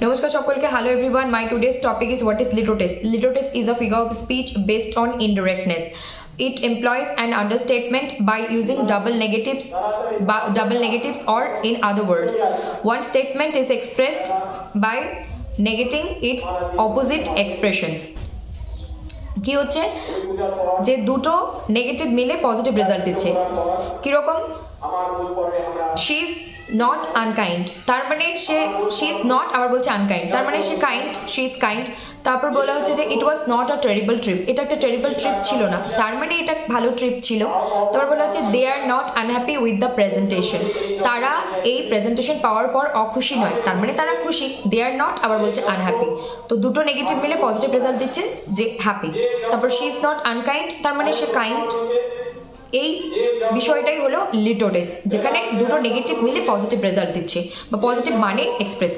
নমস্কার সকলকে, hello everyone. My today's topic is what is litotes. Litotes is a figure of speech based on indirectness. It employs an understatement by using double negatives, or in other words, one statement is expressed by negating its opposite expressions. কি হচ্ছে যে দুটো negative মিলে positive result দিচ্ছে। কিরকম? she is not unkind, তার মানে she is not আবার বলছে unkind, তার মানে সে কাইন্ড, she is kind। তারপর বলা হচ্ছে যে it was not a terrible trip, এটা একটা টেরিবল ট্রিপ ছিল না, তার মানে এটা ভালো ট্রিপ ছিল। তারপর বলা হচ্ছে they are not unhappy with the presentation, তারা এই প্রেজেন্টেশন পাওয়ার পর অখুশি নয়, তার মানে তারা খুশি। they are not আবার বলছে unhappy, তো দুটো নেগেটিভ মিলে পজিটিভ রেজাল্ট দিচ্ছে যে হ্যাপি। তারপর she is not unkind, তার মানে সে কাইন্ড। এই বিষয়টাই হলো লিটোটেস, যেখানে দুটো নেগেটিভ মিলে পজিটিভ রেজাল্ট দিচ্ছে বা পজিটিভ মানে এক্সপ্রেস